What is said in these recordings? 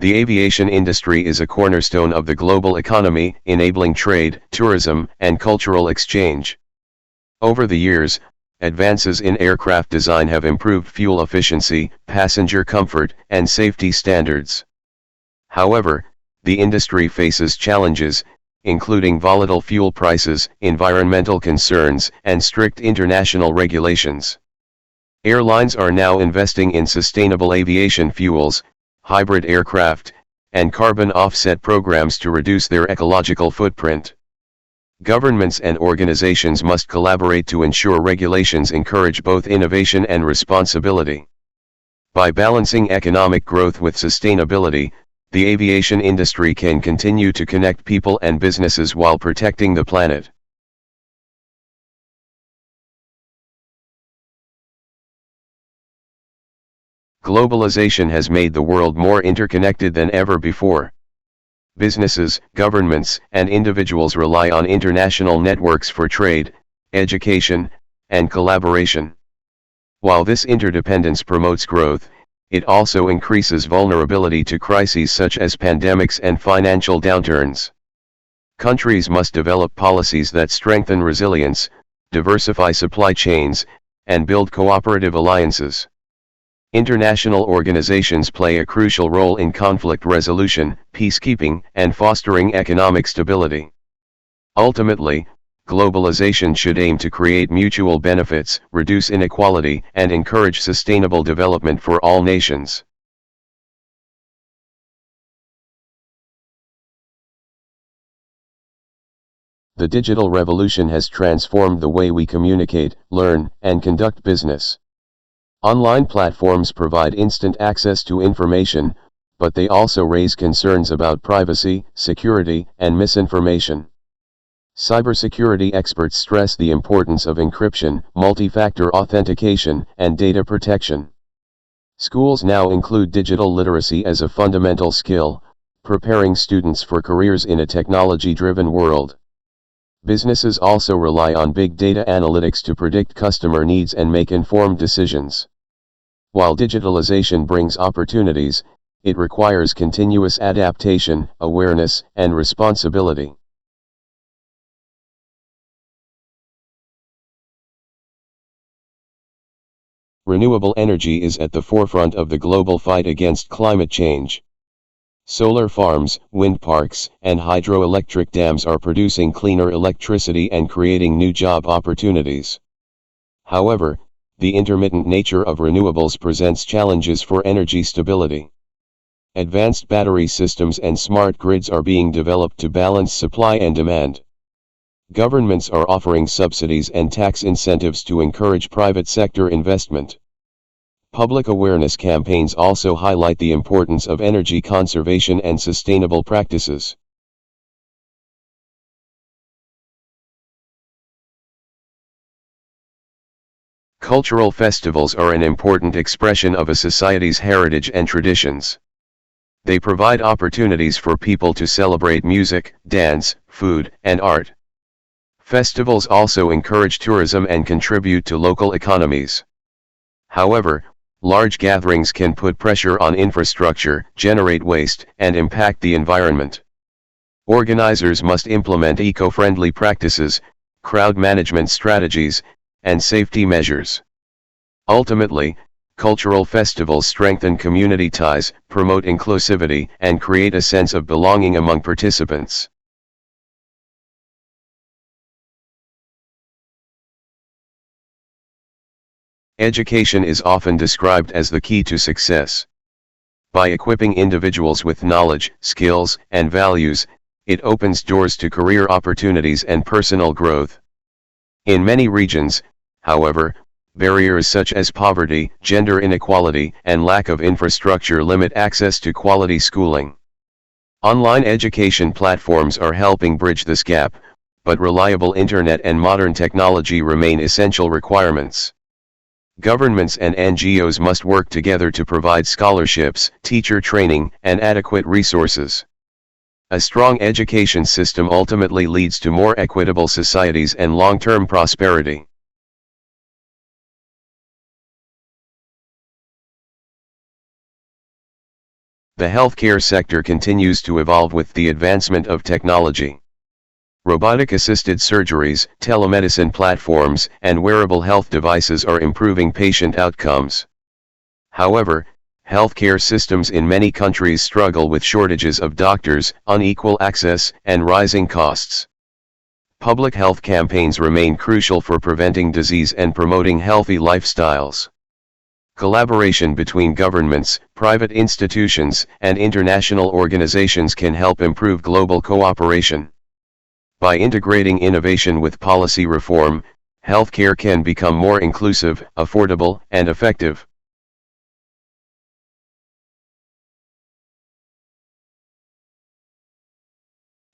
The aviation industry is a cornerstone of the global economy, enabling trade, tourism, and cultural exchange. Over the years, advances in aircraft design have improved fuel efficiency, passenger comfort, and safety standards. However, the industry faces challenges, including volatile fuel prices, environmental concerns, and strict international regulations. Airlines are now investing in sustainable aviation fuels, hybrid aircraft, and carbon offset programs to reduce their ecological footprint. Governments and organizations must collaborate to ensure regulations encourage both innovation and responsibility. By balancing economic growth with sustainability, the aviation industry can continue to connect people and businesses while protecting the planet. Globalization has made the world more interconnected than ever before. Businesses, governments, and individuals rely on international networks for trade, education, and collaboration. While this interdependence promotes growth, it also increases vulnerability to crises such as pandemics and financial downturns. Countries must develop policies that strengthen resilience, diversify supply chains, and build cooperative alliances. International organizations play a crucial role in conflict resolution, peacekeeping, and fostering economic stability. Ultimately, globalization should aim to create mutual benefits, reduce inequality, and encourage sustainable development for all nations. The digital revolution has transformed the way we communicate, learn, and conduct business. Online platforms provide instant access to information, but they also raise concerns about privacy, security, and misinformation. Cybersecurity experts stress the importance of encryption, multi-factor authentication, and data protection. Schools now include digital literacy as a fundamental skill, preparing students for careers in a technology-driven world. Businesses also rely on big data analytics to predict customer needs and make informed decisions. While digitalization brings opportunities, it requires continuous adaptation, awareness, and responsibility. Renewable energy is at the forefront of the global fight against climate change. Solar farms, wind parks, and hydroelectric dams are producing cleaner electricity and creating new job opportunities. However, the intermittent nature of renewables presents challenges for energy stability. Advanced battery systems and smart grids are being developed to balance supply and demand. Governments are offering subsidies and tax incentives to encourage private sector investment. Public awareness campaigns also highlight the importance of energy conservation and sustainable practices. Cultural festivals are an important expression of a society's heritage and traditions. They provide opportunities for people to celebrate music, dance, food, and art. Festivals also encourage tourism and contribute to local economies. However, large gatherings can put pressure on infrastructure, generate waste, and impact the environment. Organizers must implement eco-friendly practices, crowd management strategies, and safety measures. Ultimately, cultural festivals strengthen community ties, promote inclusivity, and create a sense of belonging among participants. Education is often described as the key to success. By equipping individuals with knowledge, skills, and values, it opens doors to career opportunities and personal growth. In many regions, however, barriers such as poverty, gender inequality, and lack of infrastructure limit access to quality schooling. Online education platforms are helping bridge this gap, but reliable internet and modern technology remain essential requirements. Governments and NGOs must work together to provide scholarships, teacher training, and adequate resources. A strong education system ultimately leads to more equitable societies and long-term prosperity. The healthcare sector continues to evolve with the advancement of technology. Robotic-assisted surgeries, telemedicine platforms, and wearable health devices are improving patient outcomes. However, healthcare systems in many countries struggle with shortages of doctors, unequal access, and rising costs. Public health campaigns remain crucial for preventing disease and promoting healthy lifestyles. Collaboration between governments, private institutions, and international organizations can help improve global cooperation. By integrating innovation with policy reform, healthcare can become more inclusive, affordable, and effective.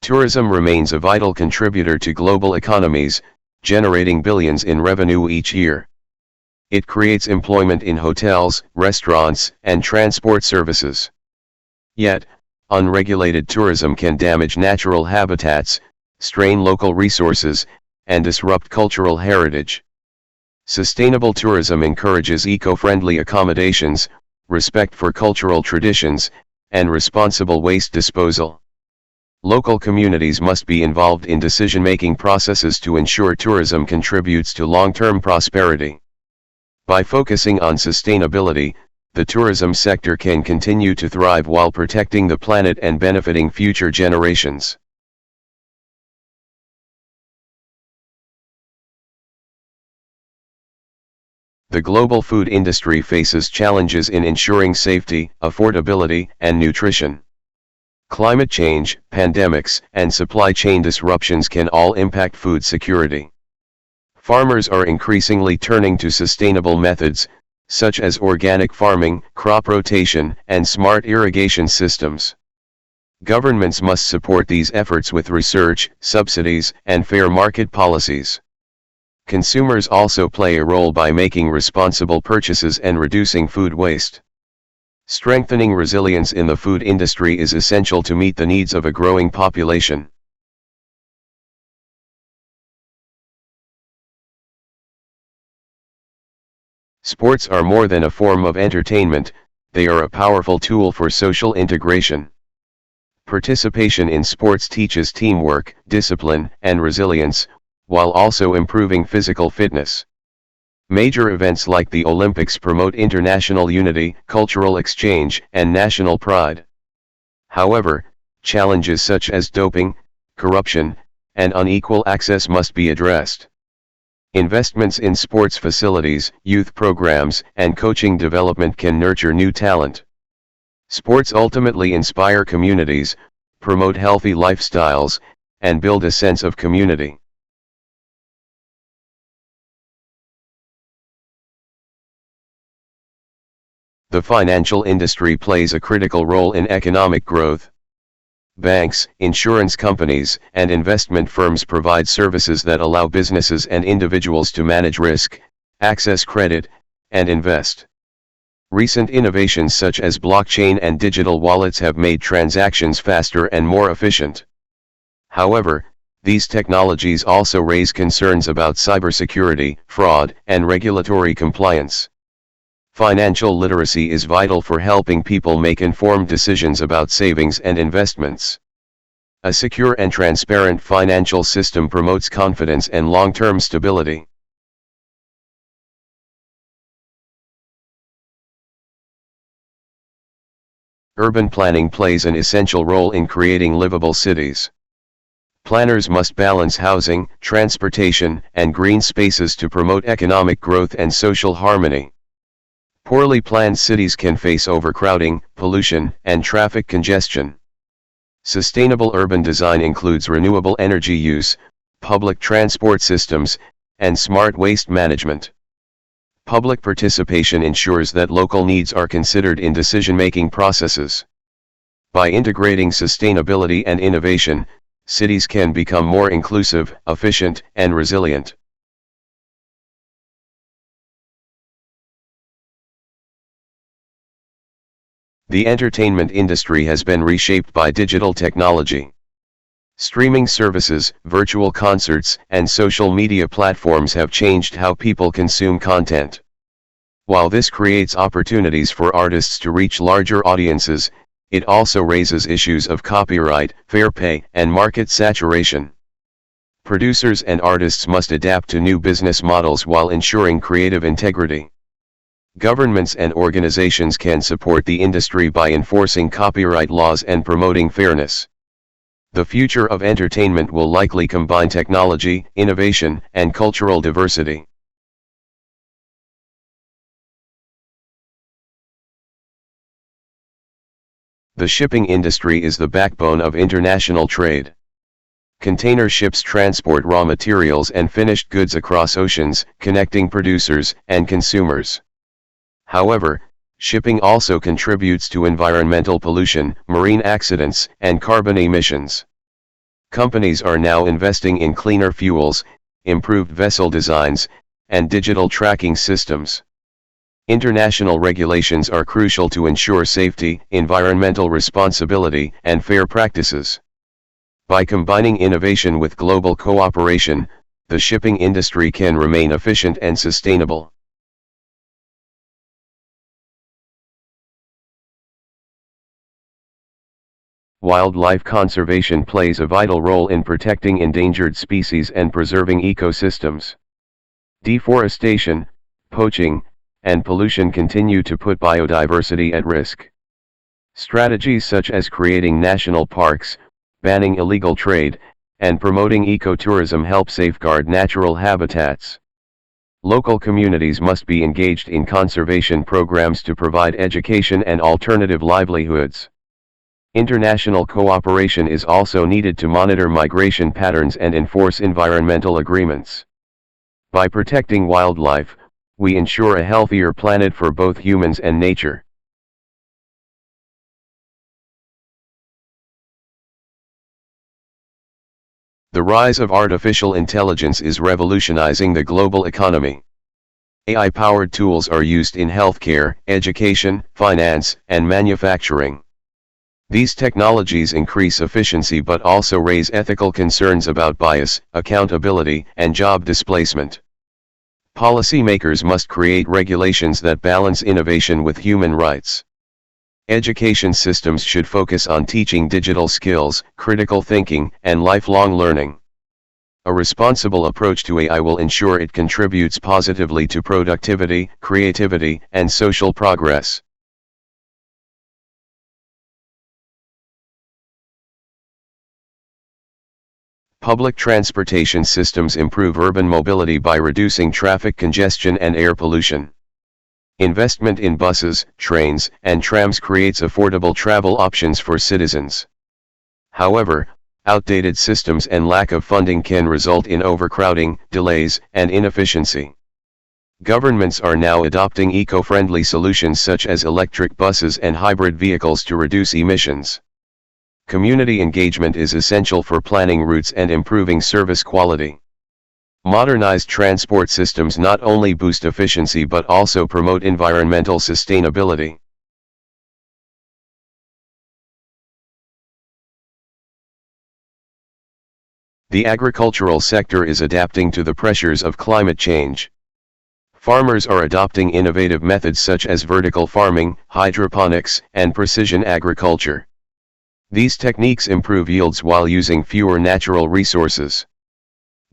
Tourism remains a vital contributor to global economies, generating billions in revenue each year. It creates employment in hotels, restaurants, and transport services. Yet, unregulated tourism can damage natural habitats, strain local resources, and disrupt cultural heritage. Sustainable tourism encourages eco-friendly accommodations, respect for cultural traditions, and responsible waste disposal. Local communities must be involved in decision-making processes to ensure tourism contributes to long-term prosperity. By focusing on sustainability, the tourism sector can continue to thrive while protecting the planet and benefiting future generations. The global food industry faces challenges in ensuring safety, affordability, and nutrition. Climate change, pandemics, and supply chain disruptions can all impact food security. Farmers are increasingly turning to sustainable methods, such as organic farming, crop rotation, and smart irrigation systems. Governments must support these efforts with research, subsidies, and fair market policies. Consumers also play a role by making responsible purchases and reducing food waste. Strengthening resilience in the food industry is essential to meet the needs of a growing population. Sports are more than a form of entertainment, they are a powerful tool for social integration. Participation in sports teaches teamwork, discipline, and resilience, while also improving physical fitness. Major events like the Olympics promote international unity, cultural exchange, and national pride. However, challenges such as doping, corruption, and unequal access must be addressed. Investments in sports facilities, youth programs, and coaching development can nurture new talent. Sports ultimately inspire communities, promote healthy lifestyles, and build a sense of community. The financial industry plays a critical role in economic growth. Banks, insurance companies, and investment firms provide services that allow businesses and individuals to manage risk, access credit, and invest. Recent innovations such as blockchain and digital wallets have made transactions faster and more efficient. However, these technologies also raise concerns about cybersecurity, fraud, and regulatory compliance. Financial literacy is vital for helping people make informed decisions about savings and investments. A secure and transparent financial system promotes confidence and long-term stability. Urban planning plays an essential role in creating livable cities. Planners must balance housing, transportation, and green spaces to promote economic growth and social harmony. Poorly planned cities can face overcrowding, pollution, and traffic congestion. Sustainable urban design includes renewable energy use, public transport systems, and smart waste management. Public participation ensures that local needs are considered in decision-making processes. By integrating sustainability and innovation, cities can become more inclusive, efficient, and resilient. The entertainment industry has been reshaped by digital technology. Streaming services, virtual concerts, and social media platforms have changed how people consume content. While this creates opportunities for artists to reach larger audiences, It also raises issues of copyright, fair pay, and market saturation. Producers and artists must adapt to new business models while ensuring creative integrity. Governments and organizations can support the industry by enforcing copyright laws and promoting fairness. The future of entertainment will likely combine technology, innovation, and cultural diversity. The shipping industry is the backbone of international trade. Container ships transport raw materials and finished goods across oceans, connecting producers and consumers. However, shipping also contributes to environmental pollution, marine accidents, and carbon emissions. Companies are now investing in cleaner fuels, improved vessel designs, and digital tracking systems. International regulations are crucial to ensure safety, environmental responsibility, and fair practices. By combining innovation with global cooperation, the shipping industry can remain efficient and sustainable. Wildlife conservation plays a vital role in protecting endangered species and preserving ecosystems. Deforestation, poaching, and pollution continue to put biodiversity at risk. Strategies such as creating national parks, banning illegal trade, and promoting ecotourism help safeguard natural habitats. Local communities must be engaged in conservation programs to provide education and alternative livelihoods. International cooperation is also needed to monitor migration patterns and enforce environmental agreements. By protecting wildlife, we ensure a healthier planet for both humans and nature. The rise of artificial intelligence is revolutionizing the global economy. AI-powered tools are used in healthcare, education, finance, and manufacturing. These technologies increase efficiency but also raise ethical concerns about bias, accountability, and job displacement. Policymakers must create regulations that balance innovation with human rights. Education systems should focus on teaching digital skills, critical thinking, and lifelong learning. A responsible approach to AI will ensure it contributes positively to productivity, creativity, and social progress. Public transportation systems improve urban mobility by reducing traffic congestion and air pollution. Investment in buses, trains, and trams creates affordable travel options for citizens. However, outdated systems and lack of funding can result in overcrowding, delays, and inefficiency. Governments are now adopting eco-friendly solutions such as electric buses and hybrid vehicles to reduce emissions. Community engagement is essential for planning routes and improving service quality. Modernized transport systems not only boost efficiency but also promote environmental sustainability. The agricultural sector is adapting to the pressures of climate change. Farmers are adopting innovative methods such as vertical farming, hydroponics, and precision agriculture. These techniques improve yields while using fewer natural resources.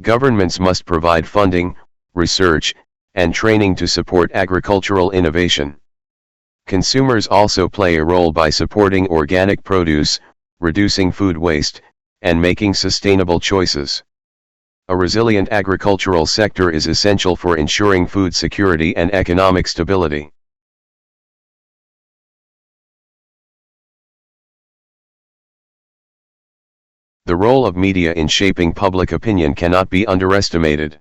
Governments must provide funding, research, and training to support agricultural innovation. Consumers also play a role by supporting organic produce, reducing food waste, and making sustainable choices. A resilient agricultural sector is essential for ensuring food security and economic stability. The role of media in shaping public opinion cannot be underestimated.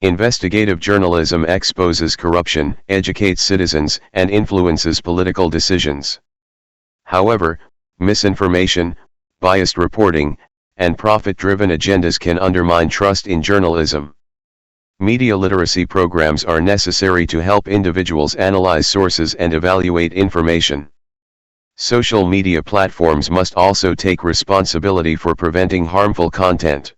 Investigative journalism exposes corruption, educates citizens, and influences political decisions. However, misinformation, biased reporting, and profit-driven agendas can undermine trust in journalism. Media literacy programs are necessary to help individuals analyze sources and evaluate information. Social media platforms must also take responsibility for preventing harmful content.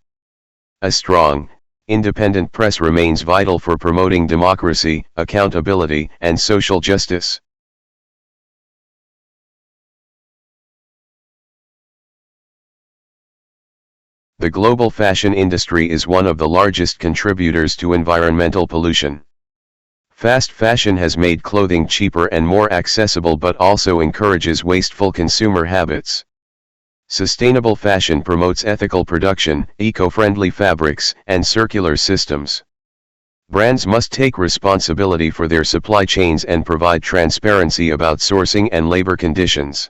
A strong, independent press remains vital for promoting democracy, accountability, and social justice. The global fashion industry is one of the largest contributors to environmental pollution. Fast fashion has made clothing cheaper and more accessible but also encourages wasteful consumer habits. Sustainable fashion promotes ethical production, eco-friendly fabrics, and circular systems. Brands must take responsibility for their supply chains and provide transparency about sourcing and labor conditions.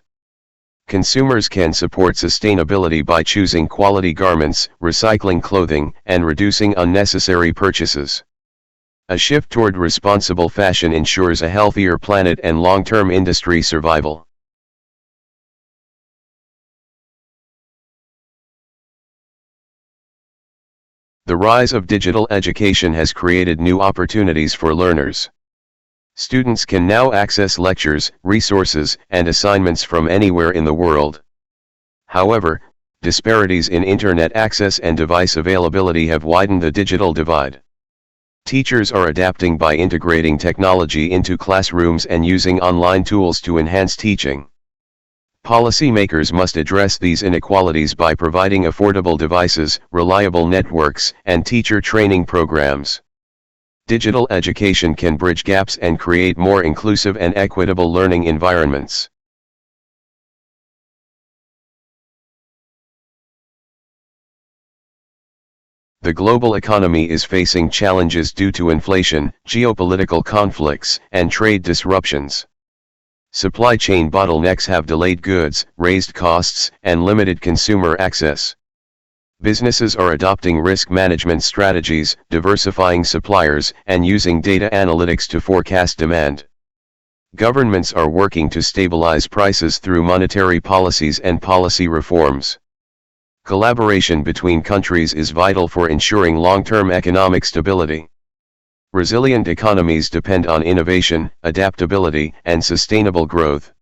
Consumers can support sustainability by choosing quality garments, recycling clothing, and reducing unnecessary purchases. A shift toward responsible fashion ensures a healthier planet and long-term industry survival. The rise of digital education has created new opportunities for learners. Students can now access lectures, resources, and assignments from anywhere in the world. However, disparities in internet access and device availability have widened the digital divide. Teachers are adapting by integrating technology into classrooms and using online tools to enhance teaching. Policymakers must address these inequalities by providing affordable devices, reliable networks, and teacher training programs. Digital education can bridge gaps and create more inclusive and equitable learning environments. The global economy is facing challenges due to inflation, geopolitical conflicts, and trade disruptions. Supply chain bottlenecks have delayed goods, raised costs, and limited consumer access. Businesses are adopting risk management strategies, diversifying suppliers, and using data analytics to forecast demand. Governments are working to stabilize prices through monetary policies and policy reforms. Collaboration between countries is vital for ensuring long-term economic stability. Resilient economies depend on innovation, adaptability, and sustainable growth.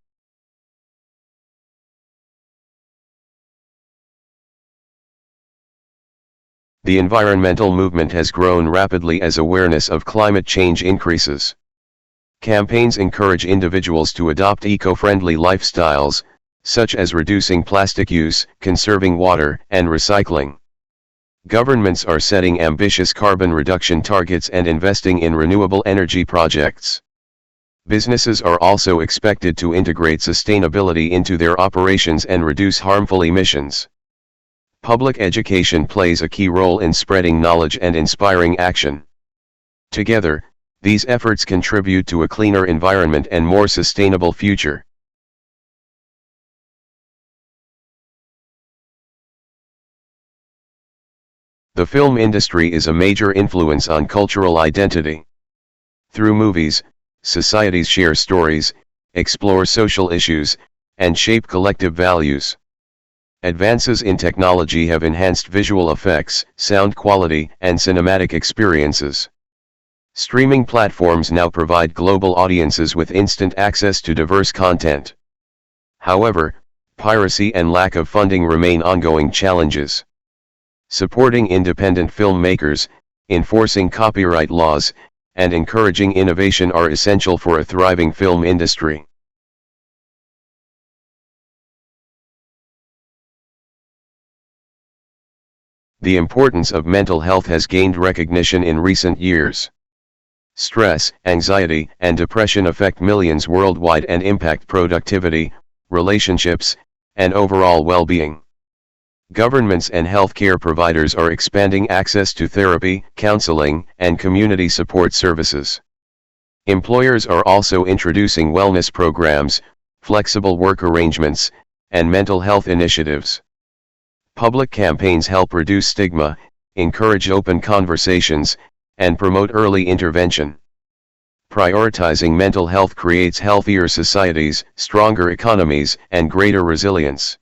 The environmental movement has grown rapidly as awareness of climate change increases. Campaigns encourage individuals to adopt eco-friendly lifestyles, such as reducing plastic use, conserving water, and recycling. Governments are setting ambitious carbon reduction targets and investing in renewable energy projects. Businesses are also expected to integrate sustainability into their operations and reduce harmful emissions. Public education plays a key role in spreading knowledge and inspiring action. Together, these efforts contribute to a cleaner environment and more sustainable future. The film industry is a major influence on cultural identity. Through movies, societies share stories, explore social issues, and shape collective values. Advances in technology have enhanced visual effects, sound quality, and cinematic experiences. Streaming platforms now provide global audiences with instant access to diverse content. However, piracy and lack of funding remain ongoing challenges. Supporting independent filmmakers, enforcing copyright laws, and encouraging innovation are essential for a thriving film industry. The importance of mental health has gained recognition in recent years. Stress, anxiety, and depression affect millions worldwide and impact productivity, relationships, and overall well-being. Governments and healthcare providers are expanding access to therapy, counseling, and community support services. Employers are also introducing wellness programs, flexible work arrangements, and mental health initiatives. Public campaigns help reduce stigma, encourage open conversations, and promote early intervention. Prioritizing mental health creates healthier societies, stronger economies, and greater resilience.